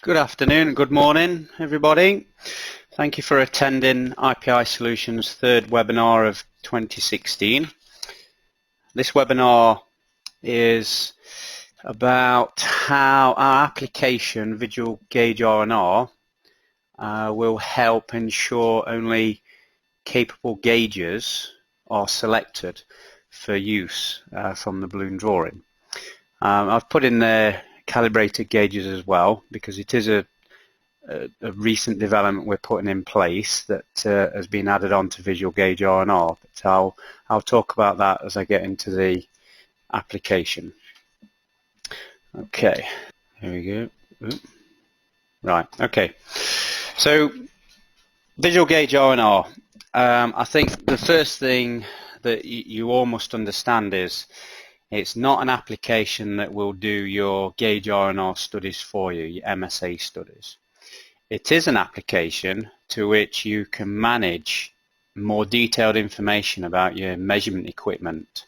Good afternoon and good morning, everybody. Thank you for attending IPI Solutions' third webinar of 2016. This webinar is about how our application, Visual Gauge R&R, will help ensure only capable gauges are selected for use from the balloon drawing. I've put in there calibrated gauges as well, because it is a recent development we're putting in place that has been added on to Visual Gauge R&R. But I'll talk about that as I get into the application. Okay, here we go. Ooh. Right, okay. So Visual Gauge R&R. I think the first thing that you all must understand is it's not an application that will do your gauge R&R studies for you, your MSA studies. It is an application to which you can manage more detailed information about your measurement equipment.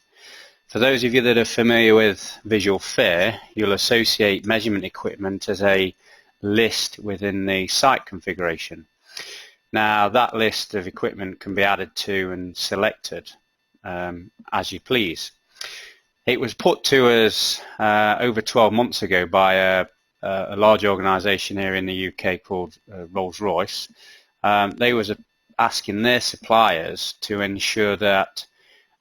For those of you that are familiar with Visual Fair, you'll associate measurement equipment as a list within the site configuration. Now, that list of equipment can be added to and selected as you please. It was put to us over 12 months ago by a large organisation here in the UK called Rolls-Royce. They was asking their suppliers to ensure that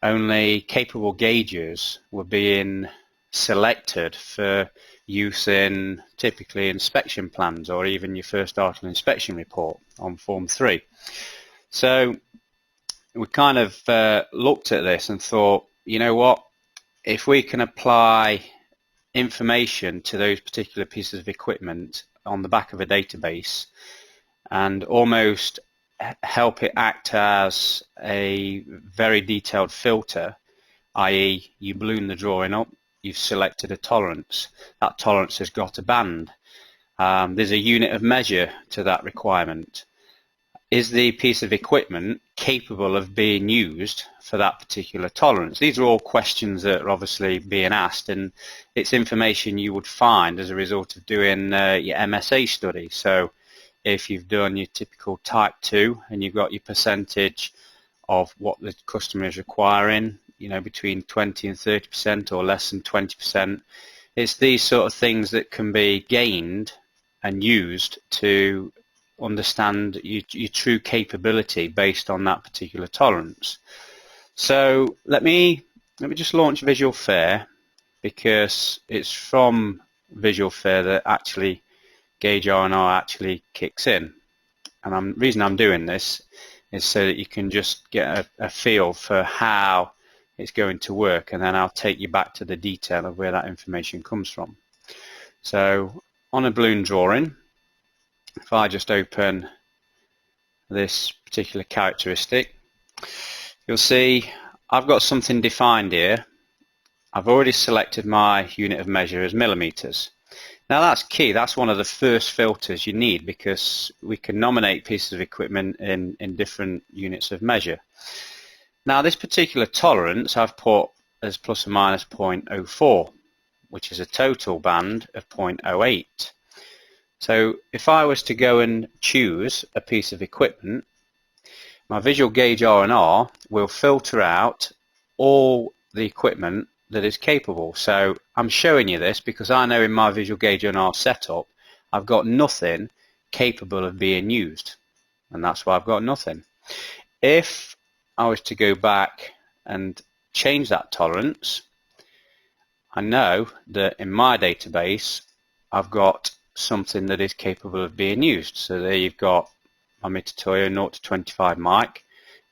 only capable gauges were being selected for use in typically inspection plans or even your first article inspection report on Form 3. So we kind of looked at this and thought, you know what, if we can apply information to those particular pieces of equipment on the back of a database and almost help it act as a very detailed filter, i.e. you balloon the drawing up, you've selected a tolerance, that tolerance has got a band, there's a unit of measure to that requirement. Is the piece of equipment capable of being used for that particular tolerance? These are all questions that are obviously being asked, and it's information you would find as a result of doing your MSA study. So if you've done your typical type 2 and you've got your percentage of what the customer is requiring, you know, between 20 and 30% or less than 20%, it's these sort of things that can be gained and used to understand your true capability based on that particular tolerance. So let me just launch Visual Fair, because it's from Visual Fair that actually Gauge R&R actually kicks in. And the reason I'm doing this is so that you can just get a feel for how it's going to work, and then I'll take you back to the detail of where that information comes from. So on a balloon drawing, if I just open this particular characteristic, you'll see I've got something defined here. I've already selected my unit of measure as millimeters. Now that's key. That's one of the first filters you need, because we can nominate pieces of equipment in different units of measure. Now this particular tolerance I've put as plus or minus 0.04, which is a total band of 0.08. So if I was to go and choose a piece of equipment, my Visual Gauge R&R will filter out all the equipment that is capable. So I'm showing you this because I know in my Visual Gauge R&R setup I've got nothing capable of being used, and that's why I've got nothing. If I was to go back and change that tolerance, I know that in my database I've got something that is capable of being used. So there you've got my Mitutoyo 0 to 25 mic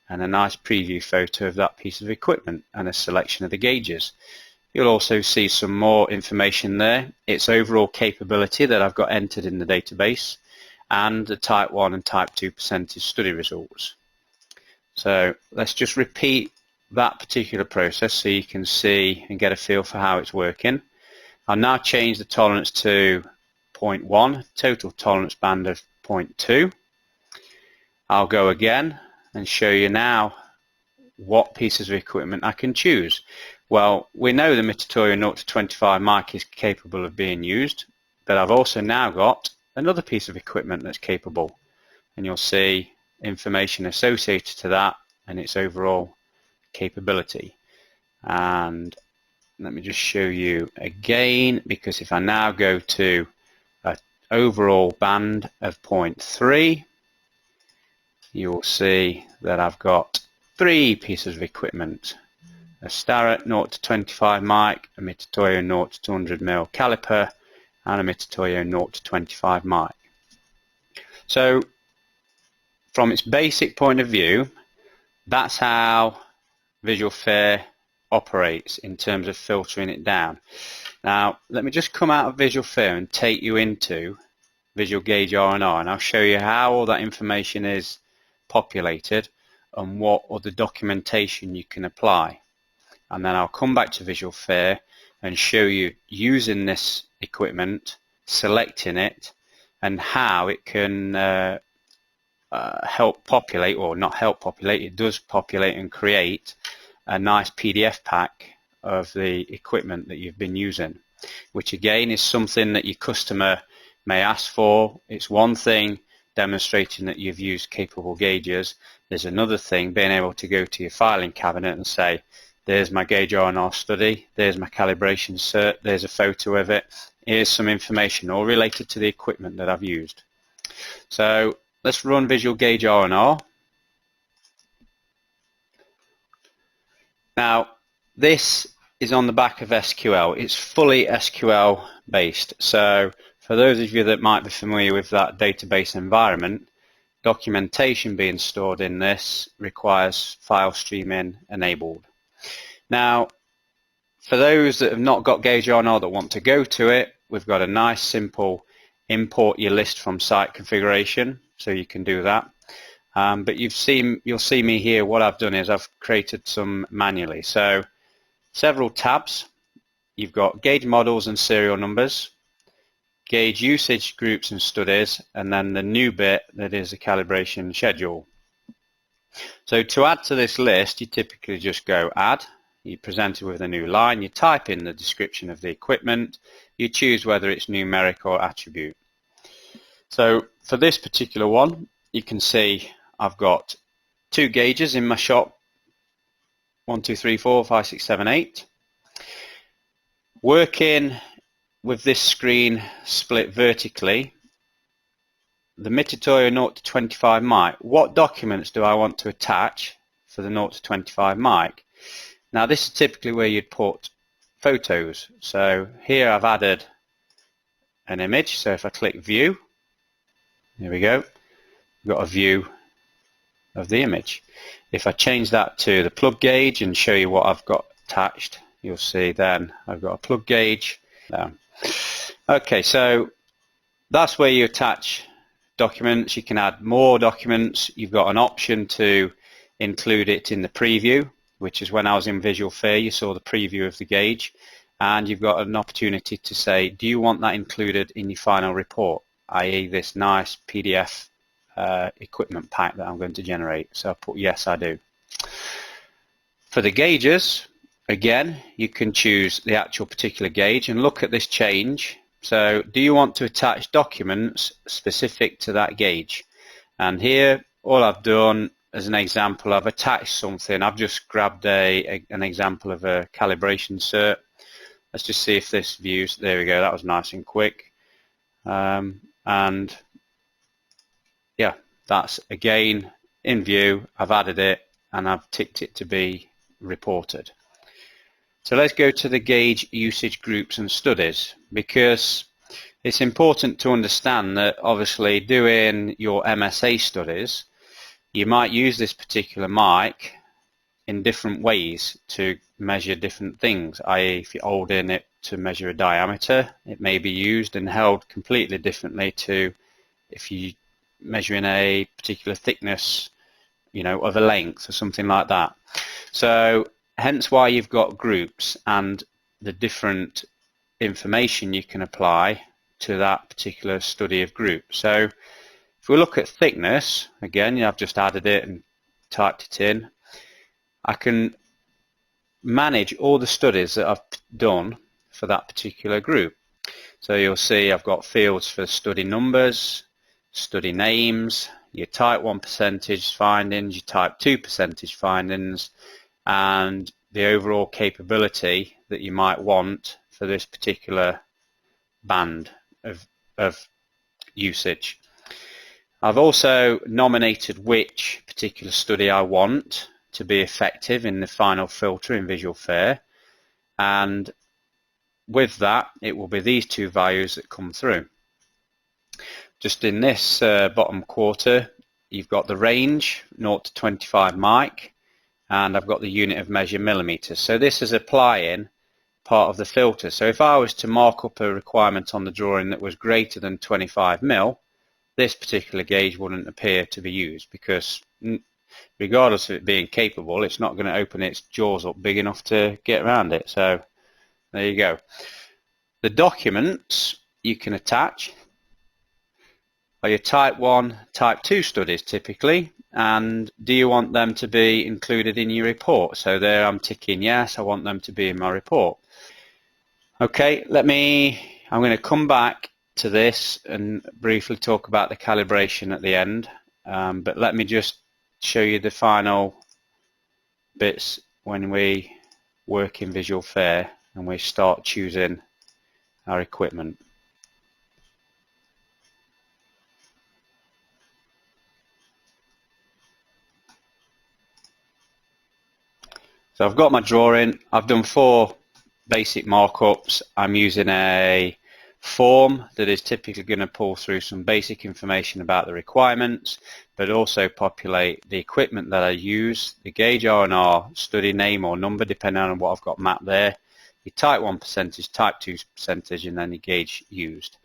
and a nice preview photo of that piece of equipment and a selection of the gauges. You'll also see some more information there, its overall capability that I've got entered in the database, and the type 1 and type 2 percentage study results. So let's just repeat that particular process so you can see and get a feel for how it's working. I'll now change the tolerance to 0.1, total tolerance band of 0.2. I'll go again and show you now what pieces of equipment I can choose. Well, we know the Mitutoyo 0 to 25 mic is capable of being used, but I've also now got another piece of equipment that's capable, and you'll see information associated to that and its overall capability. And let me just show you again, because if I now go to an overall band of 0.3, you will see that I've got 3 pieces of equipment: a Starrett 0 to 25 mic, a Mitutoyo 0 to 200 mm caliper, and a Mitutoyo 0 to 25 mic. So from its basic point of view, that's how Visual Fair operates in terms of filtering it down. Now let me just come out of Visual Fair and take you into Visual Gauge R&R, and I'll show you how all that information is populated and what other documentation you can apply. And then I'll come back to Visual Fair and show you using this equipment, selecting it, and how it can help populate, or not help populate, it does populate and create a nice PDF pack of the equipment that you've been using, which again is something that your customer may ask for. It's one thing demonstrating that you've used capable gauges. There's another thing being able to go to your filing cabinet and say, there's my gauge R&R study, there's my calibration cert, there's a photo of it, here's some information all related to the equipment that I've used. So let's run Visual Gauge R&R. Now this is on the back of SQL. It's fully SQL based. So for those of you that might be familiar with that database environment, documentation being stored in this requires file streaming enabled. Now for those that have not got Gauge R&R that want to go to it, we've got a nice simple import your list from site configuration, so you can do that. But you'll see me here. What I've done is I've created some manually. So several tabs. You've got gauge models and serial numbers, gauge usage groups and studies, and then the new bit that is a calibration schedule. So to add to this list, you typically just go add. You present it with a new line. You type in the description of the equipment. You choose whether it's numeric or attribute. So for this particular one, you can see I've got 2 gauges in my shop, 1, 2, 3, 4, 5, 6, 7, 8. Working with this screen split vertically, the Mitutoyo 0 to 25 mic, what documents do I want to attach for the 0 to 25 mic? Now this is typically where you'd put photos. So here I've added an image. So if I click view, there we go, we've got a view of the image. If I change that to the plug gauge and show you what I've got attached, you'll see then I've got a plug gauge. Okay, so that's where you attach documents. You can add more documents. You've got an option to include it in the preview, which is when I was in Visual Fair, you saw the preview of the gauge, and you've got an opportunity to say, do you want that included in your final report, i.e. this nice PDF equipment pack that I'm going to generate. So I put yes, I do. For the gauges, again, you can choose the actual particular gauge and look at this change. So do you want to attach documents specific to that gauge? And here, all I've done as an example, I've attached something. I've just grabbed an example of a calibration cert. Let's just see if this views. There we go. That was nice and quick. And yeah, that's again in view. I've added it and I've ticked it to be reported. So let's go to the gauge usage groups and studies, because it's important to understand that obviously doing your MSA studies, you might use this particular mic in different ways to measure different things, i.e. if you're holding it to measure a diameter, it may be used and held completely differently to if you're measuring a particular thickness, you know, of a length or something like that. So hence why you've got groups and the different information you can apply to that particular study of group. So if we look at thickness, again, I've just added it and typed it in. I can manage all the studies that I've done for that particular group. So you'll see I've got fields for study numbers, study names, your type 1 percentage findings, your type 2 percentage findings, and the overall capability that you might want for this particular band of usage. I've also nominated which particular study I want to be effective in the final filter in Visual Fair, and with that it will be these two values that come through. Just in this bottom quarter, you've got the range 0 to 25 mic, and I've got the unit of measure millimeters. So this is applying part of the filter. So if I was to mark up a requirement on the drawing that was greater than 25 mil, this particular gauge wouldn't appear to be used, because regardless of it being capable, it's not going to open its jaws up big enough to get around it. So there you go. The documents you can attach are your type 1, type 2 studies typically, and do you want them to be included in your report? So there I'm ticking yes, I want them to be in my report. Okay, I'm going to come back to this and briefly talk about the calibration at the end, but let me just show you the final bits when we work in Visual Fair and we start choosing our equipment. So I've got my drawing. I've done 4 basic markups. I'm using a form that is typically going to pull through some basic information about the requirements, but also populate the equipment that I use, the gauge R&R, study name or number depending on what I've got mapped there, your type 1 percentage, type 2 percentage, and then the gauge used.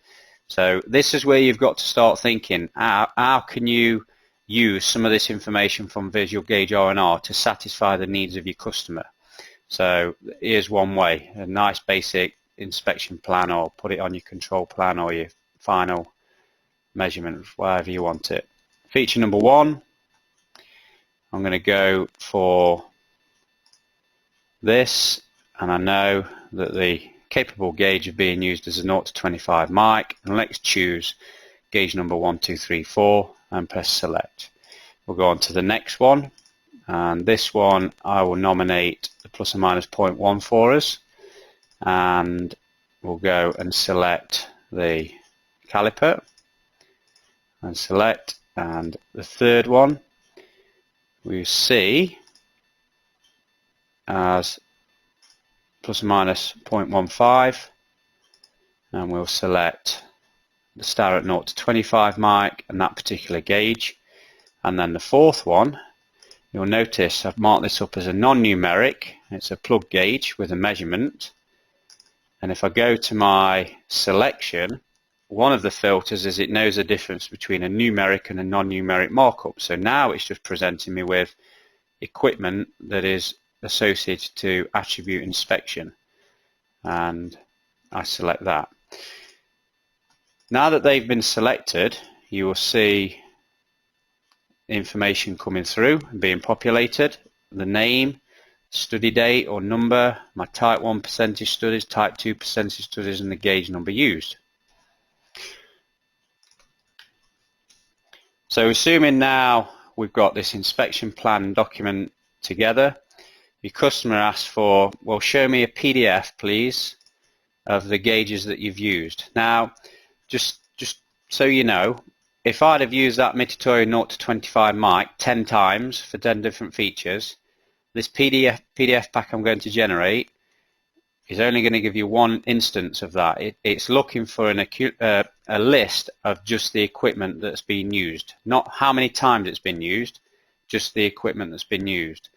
So this is where you've got to start thinking, how can you use some of this information from Visual Gauge R&R to satisfy the needs of your customer. So here's one way, a nice basic inspection plan, or put it on your control plan or your final measurement, wherever you want it. Feature number 1, I'm going to go for this, and I know that the capable gauge of being used is a 0 to 25 mic, and let's choose gauge number 1, 2, 3, 4 and press select. We'll go on to the next one, and this one I will nominate the plus or minus 0.1 for us, and we'll go and select the caliper and select, and the third one we see as plus or minus 0.15, and we'll select the star at 0 to 25 mic and that particular gauge. And then the fourth one, you'll notice I've marked this up as a non-numeric. It's a plug gauge with a measurement, and if I go to my selection, one of the filters is it knows the difference between a numeric and a non-numeric markup. So now it's just presenting me with equipment that is associated to attribute inspection, and I select that. Now that they've been selected, you will see information coming through and being populated, the name, study date or number, my type 1 percentage studies, type 2 percentage studies, and the gauge number used. So assuming now we've got this inspection plan document together, your customer asks for, well, show me a PDF please of the gauges that you've used. Now just so you know, if I'd have used that Mitutoyo 0 to 25 mic 10 times for 10 different features, this PDF pack I'm going to generate is only going to give you one instance of that. It's looking for a list of just the equipment that's been used, not how many times it's been used, just the equipment that's been used.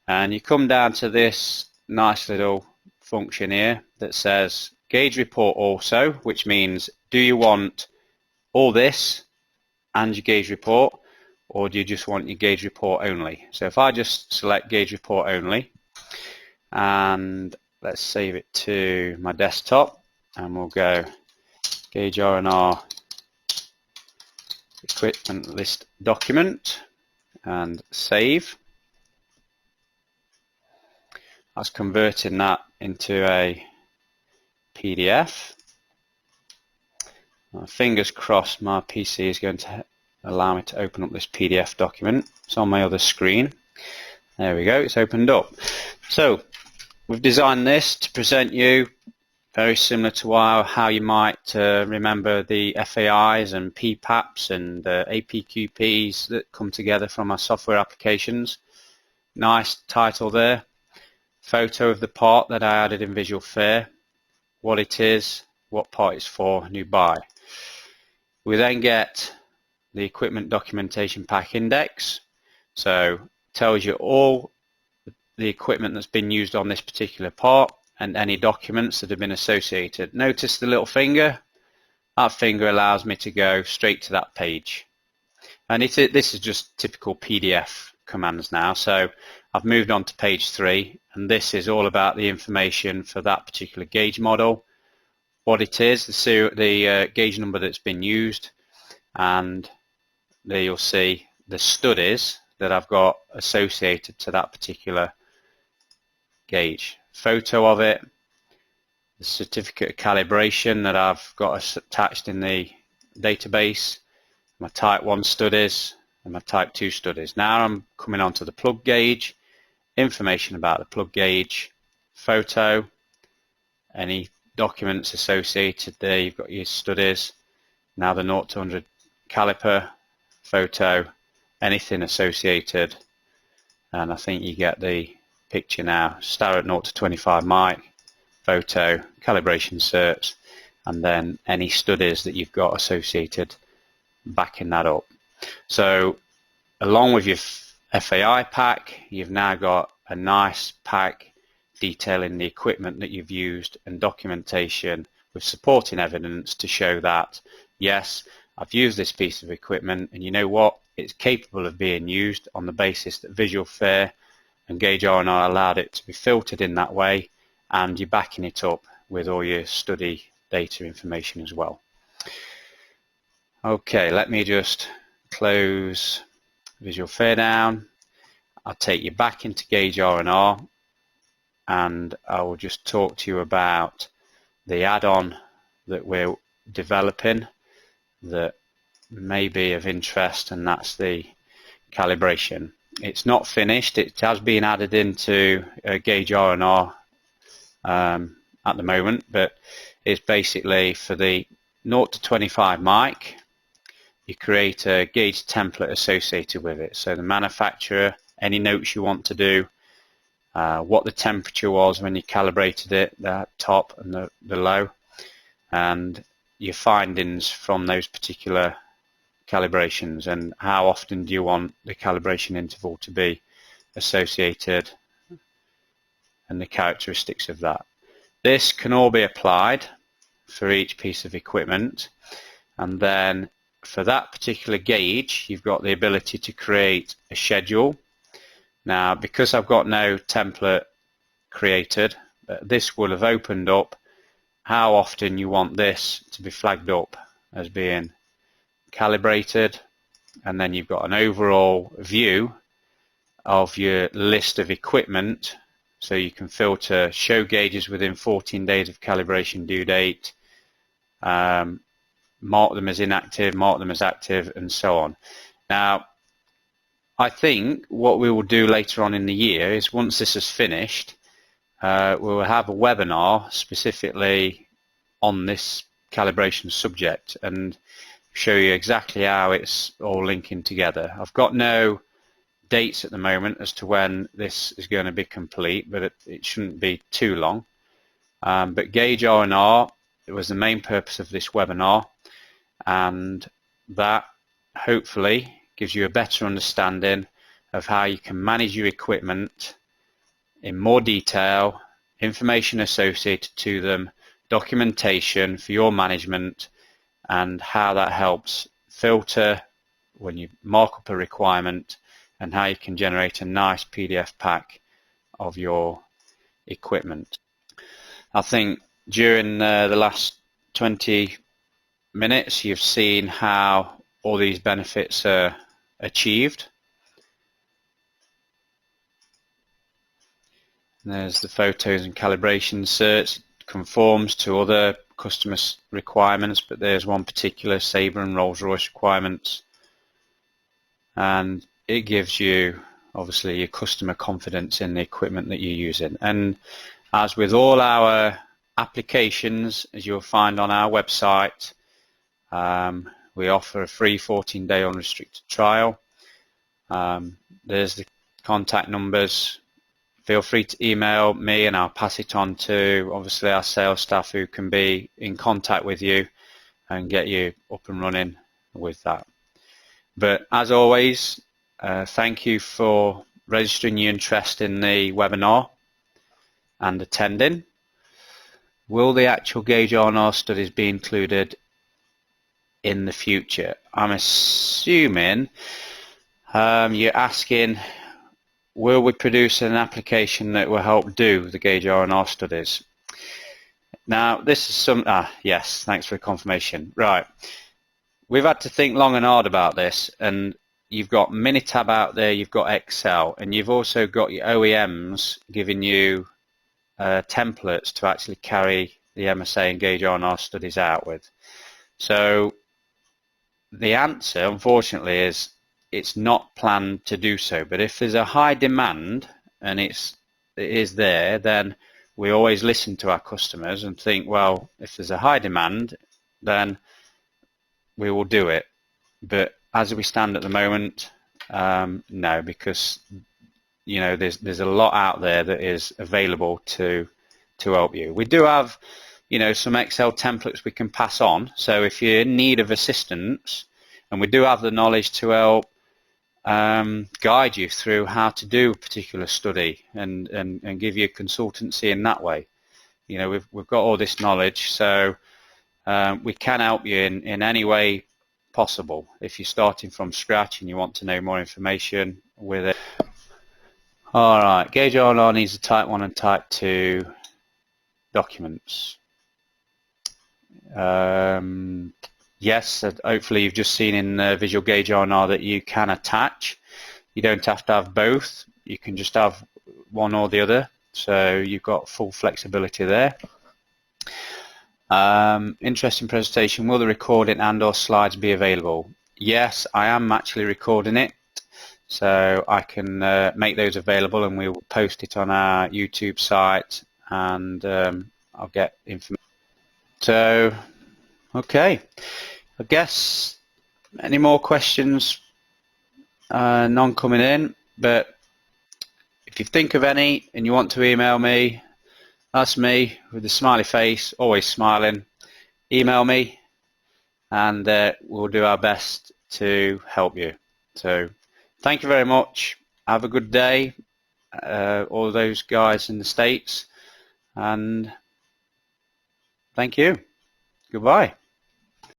And you come down to this nice little function here that says gauge report also, which means do you want all this and your gauge report, or do you just want your gauge report only? So if I just select gauge report only, and let's save it to my desktop, and we'll go gauge R&R equipment list document and save. That's converting that into a PDF. Fingers crossed my PC is going to allow me to open up this PDF document. It's on my other screen. There we go, it's opened up. So we've designed this to present you very similar to how you might remember the FAIs and PPAPs and APQPs that come together from our software applications. Nice title there. Photo of the part that I added in Visual Fair, what it is, what part it's for, and who buy. We then get the equipment documentation pack index. So it tells you all the equipment that's been used on this particular part and any documents that have been associated. Notice the little finger. That finger allows me to go straight to that page. And this is just typical PDF commands now. So I've moved on to page 3, and this is all about the information for that particular gauge model, what it is, the gauge number that's been used, and there you'll see the studies that I've got associated to that particular gauge. Photo of it, the certificate of calibration that I've got attached in the database, my type 1 studies and my type 2 studies. Now I'm coming on to the plug gauge, information about the plug gauge, photo, any documents associated there, you've got your studies, now the 0 to 100 caliper, photo, anything associated, and I think you get the picture now. Start at 0 to 25 mic, photo, calibration certs, and then any studies that you've got associated, backing that up. So along with your FAI pack, you've now got a nice pack detailing the equipment that you've used and documentation with supporting evidence to show that, yes, I've used this piece of equipment, and you know what, it's capable of being used on the basis that Visual Fair and Gauge R&R allowed it to be filtered in that way, and you're backing it up with all your study data information as well. Okay, let me just close Visual Fair down. I'll take you back into Gauge R&R, and I will just talk to you about the add-on that we're developing that may be of interest, and that's the calibration. It's not finished, it has been added into Gauge R&R at the moment, but it's basically for the 0 to 25 mic, you create a gauge template associated with it. So the manufacturer, any notes you want to do, what the temperature was when you calibrated it, the top and the low, and your findings from those particular calibrations, and how often do you want the calibration interval to be associated, and the characteristics of that. This can all be applied for each piece of equipment, and then for that particular gauge you've got the ability to create a schedule. Now, because I've got no template created, this will have opened up how often you want this to be flagged up as being calibrated, and then you've got an overall view of your list of equipment, so you can filter show gauges within 14 days of calibration due date, mark them as inactive, mark them as active, and so on. Now, I think what we will do later on in the year is, once this is finished, we'll have a webinar specifically on this calibration subject and show you exactly how it's all linking together. I've got no dates at the moment as to when this is going to be complete, but it shouldn't be too long. But Gauge R&R, it was the main purpose of this webinar, and that hopefully gives you a better understanding of how you can manage your equipment in more detail, information associated to them, documentation for your management, and how that helps filter when you mark up a requirement, and how you can generate a nice PDF pack of your equipment. I think during the last 20 minutes you've seen how all these benefits are achieved. And there's the photos and calibration certs. It conforms to other customer requirements, but there's one particular Sabre and Rolls-Royce requirements, and it gives you obviously your customer confidence in the equipment that you're using. And as with all our applications, as you'll find on our website, we offer a free 14-day unrestricted trial. There's the contact numbers. Feel free to email me and I'll pass it on to obviously our sales staff, who can be in contact with you and get you up and running with that. But as always, thank you for registering your interest in the webinar and attending. Will the actual gauge R&R studies be included in the future? I'm assuming you're asking, will we produce an application that will help do the gauge R&R studies? Now, this is some, yes, thanks for the confirmation. Right, we've had to think long and hard about this, and you've got Minitab out there, you've got Excel, and you've also got your OEMs giving you templates to actually carry the MSA and gauge R&R studies out with. So the answer, unfortunately, is it's not planned to do so. But if there's a high demand and it is there, then we always listen to our customers and think, well, if there's a high demand, then we will do it. But as we stand at the moment, no, because there's a lot out there that is available to help you. We do have some Excel templates we can pass on, so if you're in need of assistance, and we do have the knowledge to help guide you through how to do a particular study and give you consultancy in that way. We've got all this knowledge, so we can help you in any way possible. If you're starting from scratch and you want to know more information with it. Alright, gauge R&R needs a type 1 and type 2 documents. Yes, hopefully you've just seen in Visual Gauge R&R that you can attach. You don't have to have both, you can just have one or the other, so you've got full flexibility there. Interesting presentation. Will the recording and/or slides be available? Yes, I am actually recording it, so I can make those available, and we will post it on our YouTube site, and I'll get information. So, okay, I guess any more questions? None coming in, but if you think of any and you want to email me, that's me with a smiley face, always smiling. Email me and we'll do our best to help you. So thank you very much. Have a good day, all those guys in the States, and thank you. Goodbye.